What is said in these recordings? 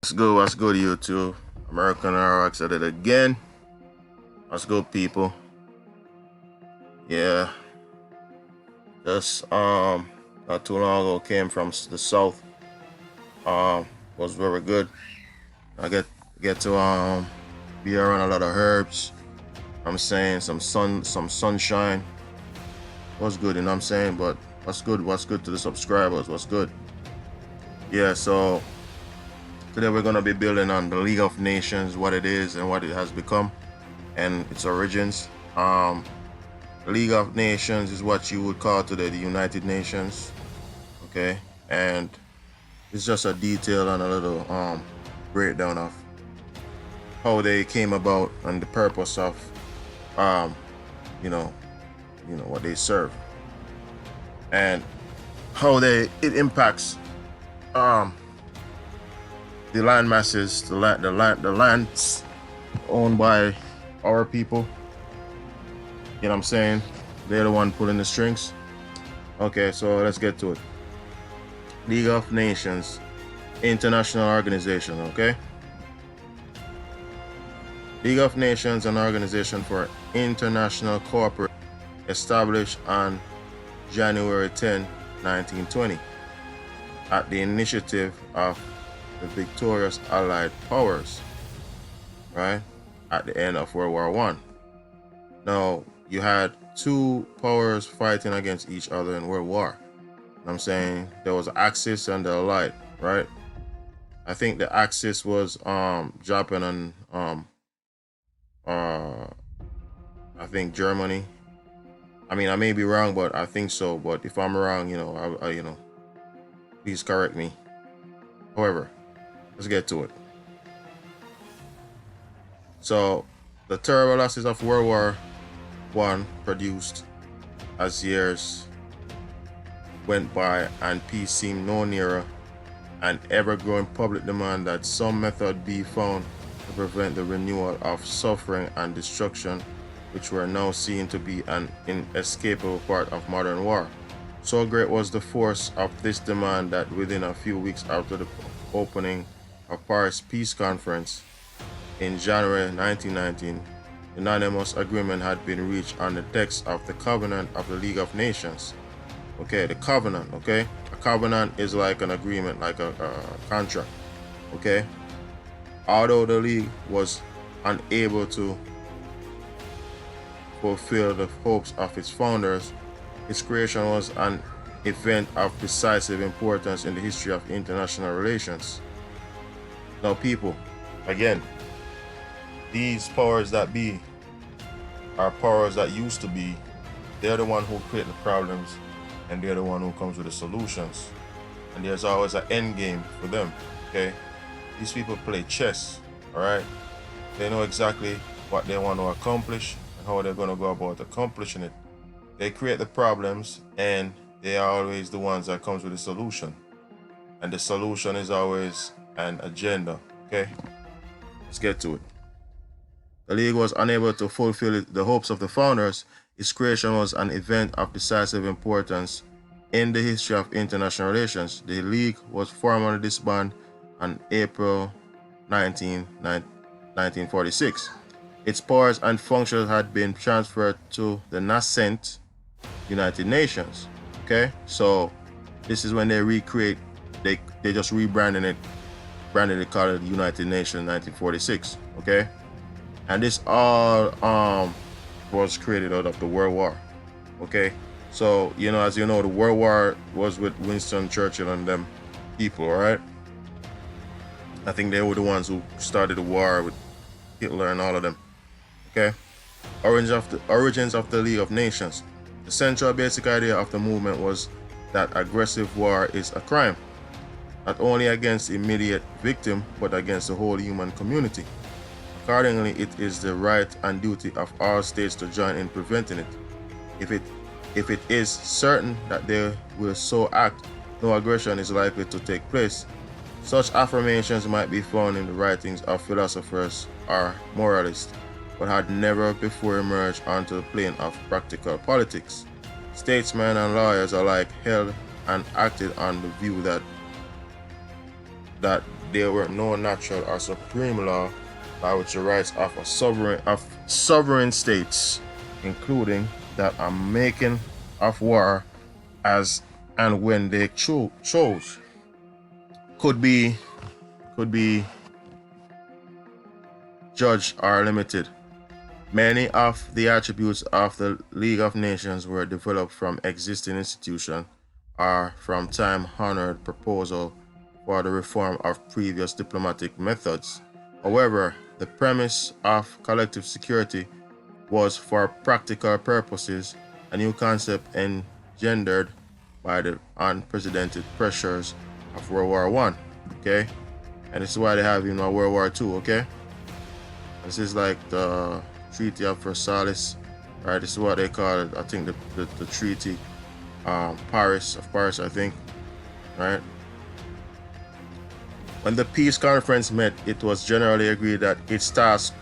What's good, YouTube? American RX at it again. What's good, people? Yeah, just not too long ago came from the south. Was very good. I get to be around a lot of herbs. I'm saying some sunshine. What's good, you know what I'm saying? But what's good? What's good to the subscribers? What's good? Yeah, so today we're gonna be building on the League of Nations, what it is and what it has become, and its origins. The League of Nations is what you would call today the United Nations, okay? And it's just a detail and a little breakdown of how they came about and the purpose of um, you know, what they serve and how it impacts um the land masses, the lands owned by our people. You know what I'm saying? They're the one pulling the strings. Okay, so let's get to it. League of Nations, international organization, okay? League of Nations, an organization for international cooperation, established on January 10, 1920, at the initiative of the victorious Allied powers, right? At the end of World War I. Now, you had two powers fighting against each other in World War. I'm saying there was Axis and the Allied, right? I think the Axis was Japan and I think Germany. I mean, I may be wrong, but I think so. But if I'm wrong, please correct me. However, let's get to it. So, the terrible losses of World War I produced as years went by and peace seemed no nearer, an ever-growing public demand that some method be found to prevent the renewal of suffering and destruction, which were now seen to be an inescapable part of modern war. So great was the force of this demand that within a few weeks after the opening of Paris Peace Conference in January 1919, unanimous agreement had been reached on the text of the Covenant of the League of Nations. Okay, the Covenant, okay? A covenant is like an agreement, like a contract, okay? Although the League was unable to fulfill the hopes of its founders, its creation was an event of decisive importance in the history of international relations. Now, people, again, these powers that be are powers that used to be. They're the one who create the problems, and they're the one who comes with the solutions. And there's always an end game for them, okay? These people play chess, all right? They know exactly what they want to accomplish and how they're going to go about accomplishing it. They create the problems, and they are always the ones that comes with the solution. And the solution is always an agenda, okay? Let's get to it. The League was unable to fulfill the hopes of the founders. Its creation was an event of decisive importance in the history of international relations. The League was formally disbanded on April 19, 1946. Its powers and functions had been transferred to the nascent United Nations. Okay, so this is when they recreate, they just branded it called it United Nations 1946. Okay, and this all was created out of the World War. Okay, so as you know, the World War was with Winston Churchill and them people, all right? I think they were the ones who started the war with Hitler and all of them. Okay, origins of the League of Nations. The central basic idea of the movement was that aggressive war is a crime, not only against the immediate victim, but against the whole human community. Accordingly, it is the right and duty of all states to join in preventing it. If it is certain that they will so act, no aggression is likely to take place. Such affirmations might be found in the writings of philosophers or moralists, but had never before emerged onto the plane of practical politics. Statesmen and lawyers alike held and acted on the view that there were no natural or supreme law by which the rights of sovereign states, including that are making of war as and when they chose, could be judged or limited. Many of the attributes of the League of Nations were developed from existing institutions or from time-honored proposal for the reform of previous diplomatic methods. However, the premise of collective security was for practical purposes a new concept engendered by the unprecedented pressures of World War I. Okay? And this is why they have World War II, okay? This is like the Treaty of Versailles, right? This is what they call it. I think the Treaty Paris, I think, right? When the peace conference met, it was generally agreed that its task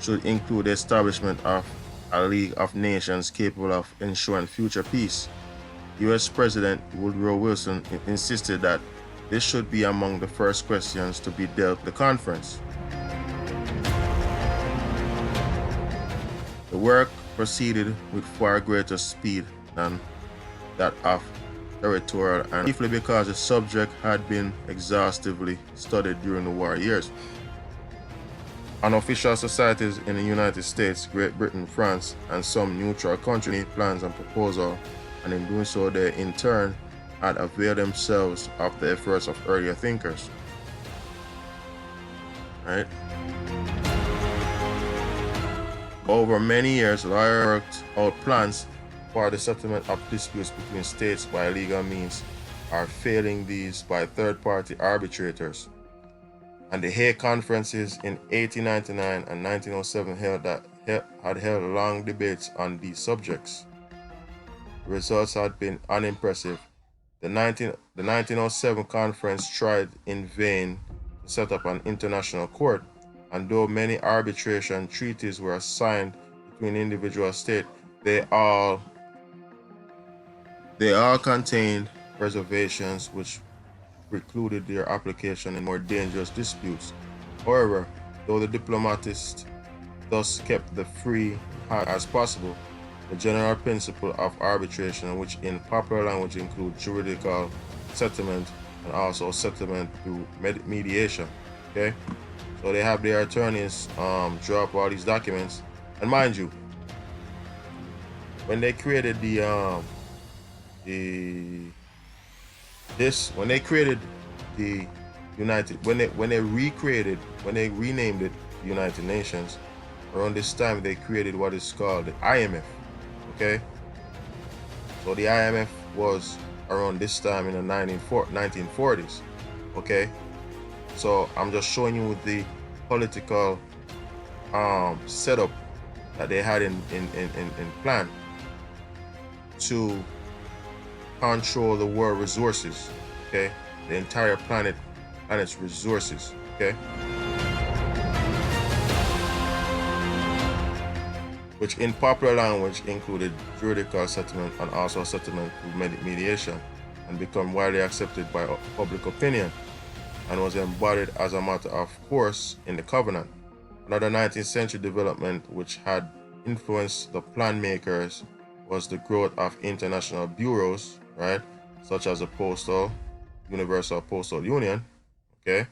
should include the establishment of a League of Nations capable of ensuring future peace. U.S. President Woodrow Wilson insisted that this should be among the first questions to be dealt with the conference. The work proceeded with far greater speed than that of territorial, and chiefly because the subject had been exhaustively studied during the war years. Unofficial societies in the United States, Great Britain, France, and some neutral countries made plans and proposals, and in doing so they in turn had availed themselves of the efforts of earlier thinkers. Right? Over many years, lawyers worked out plans for the settlement of disputes between states by legal means or failing these by third-party arbitrators. And the Hague conferences in 1899 and 1907 had held long debates on these subjects. The results had been unimpressive. The 1907 conference tried in vain to set up an international court, and though many arbitration treaties were signed between individual states, they all contained reservations which precluded their application in more dangerous disputes. However, though the diplomatists thus kept the free hand as possible, the general principle of arbitration, which in popular language includes juridical settlement and also settlement through mediation. Okay, so they have their attorneys draw up all these documents, and mind you, when they created when they renamed it the United Nations, around this time they created what is called the IMF. Okay, so the IMF was around this time in the 1940s. Okay, so I'm just showing you the political setup that they had in plan to control the world resources. Okay, the entire planet's resources. Okay, which in popular language included juridical settlement and also settlement through mediation, and become widely accepted by public opinion, and was embodied as a matter of course in the Covenant. Another 19th century development which had influenced the plan makers was the growth of international bureaus, right, such as the Universal Postal Union. Okay,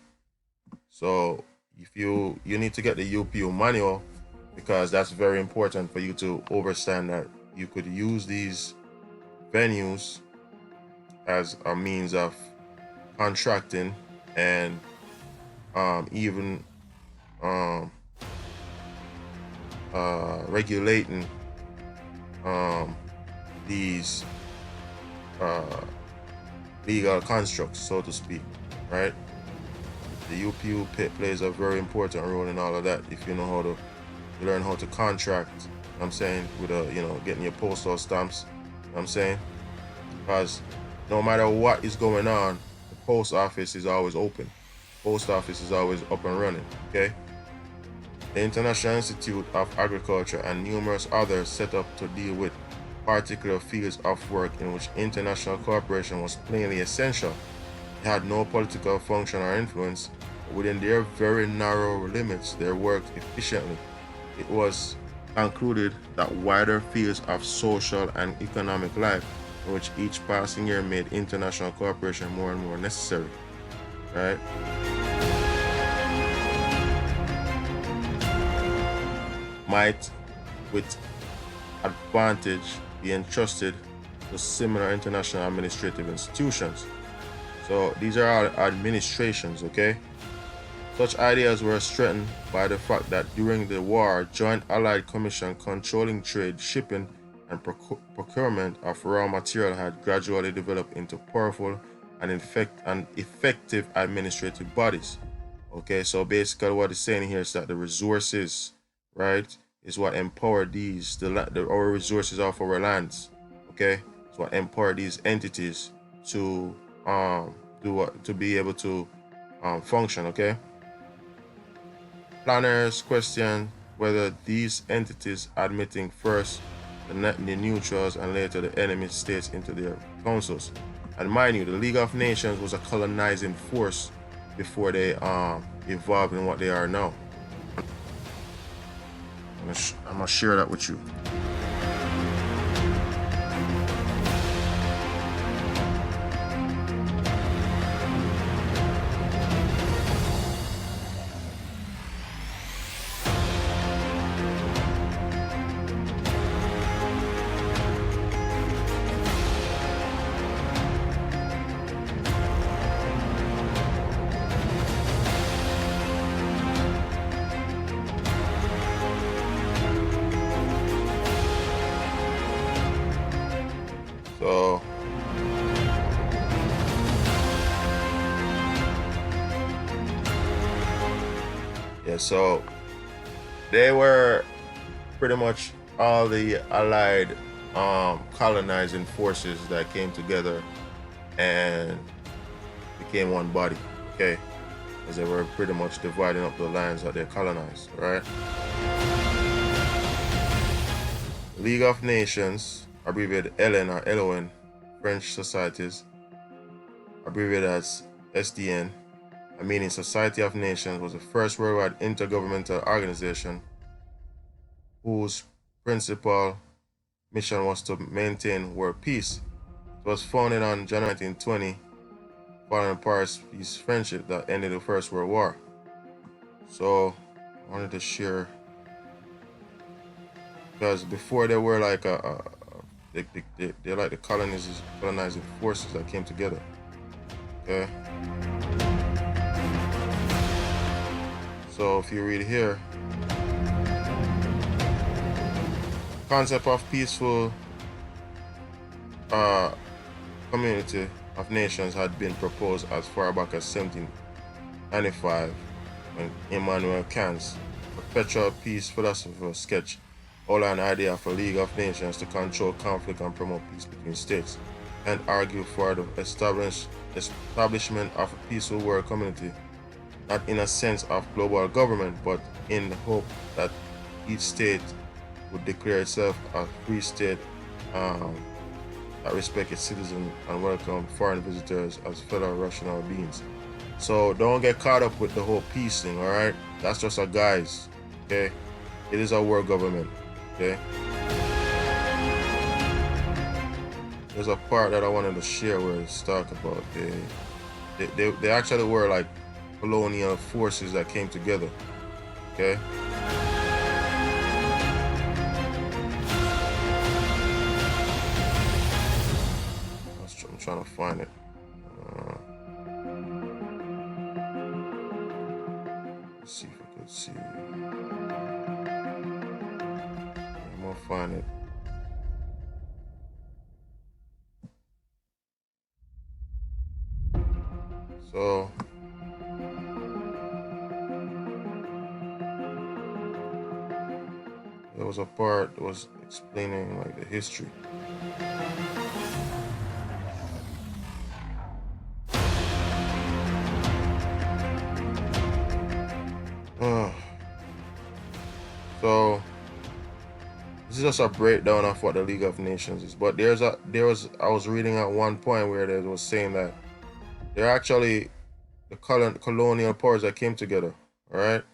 so if you need to get the UPU manual, because that's very important for you to understand that you could use these venues as a means of contracting and even regulating these legal constructs, so to speak, right? The UPU plays a very important role in all of that. If you know how to learn how to contract, I'm saying, with getting your postal stamps, I'm saying, because no matter what is going on, the post office is always open. Post office is always up and running. Okay. The International Institute of Agriculture and numerous others set up to deal with particular fields of work in which international cooperation was plainly essential. It had no political function or influence, Within their very narrow limits, they worked efficiently. It was concluded that wider fields of social and economic life, in which each passing year made international cooperation more and more necessary. Right? Might, with advantage, be entrusted to similar international administrative institutions. So these are our administrations, okay? Such ideas were strengthened by the fact that during the war, Joint Allied Commission controlling trade, shipping, and procurement of raw material had gradually developed into powerful and effective administrative bodies. Okay, so basically what it's saying here is that the resources, right, is what empowered our resources of our lands. Okay, it's what empowered these entities to to be able to function. Okay. Planners question whether these entities, admitting first the neutrals and later the enemy states into their councils. And mind you, the League of Nations was a colonizing force before they evolved in what they are now. I'm gonna share that with you. So yeah, so they were pretty much all the allied colonizing forces that came together and became one body, okay? Because they were pretty much dividing up the lands that they colonized, right? League of Nations, abbreviated LN or LON, French societies, abbreviated as SDN, meaning Society of Nations, was the first worldwide intergovernmental organization whose principal mission was to maintain world peace. It was founded on January 1920, following Paris Peace Friendship that ended the First World War. So I wanted to share, because before they were like they're like the colonizing forces that came together. Okay. So if you read here, concept of peaceful community of nations had been proposed as far back as 1795 when Immanuel Kant's perpetual peace philosopher sketched all an idea of a League of Nations to control conflict and promote peace between states, and argue for the establishment of a peaceful world community, not in a sense of global government, but in the hope that each state would declare itself a free state that respect its citizens and welcome foreign visitors as fellow rational beings. So don't get caught up with the whole peace thing, all right? That's just a guise, okay? It is a world government, okay? There's a part that I wanted to share where it's talk about they actually were like colonial forces that came together, okay? I'm trying to find it. Let's see if I could see. I'm gonna find it. So there was a part that was explaining like the history. So this is just a breakdown of what the League of Nations is. But I was reading at one point where they was saying that they're actually the colonial powers that came together. All right.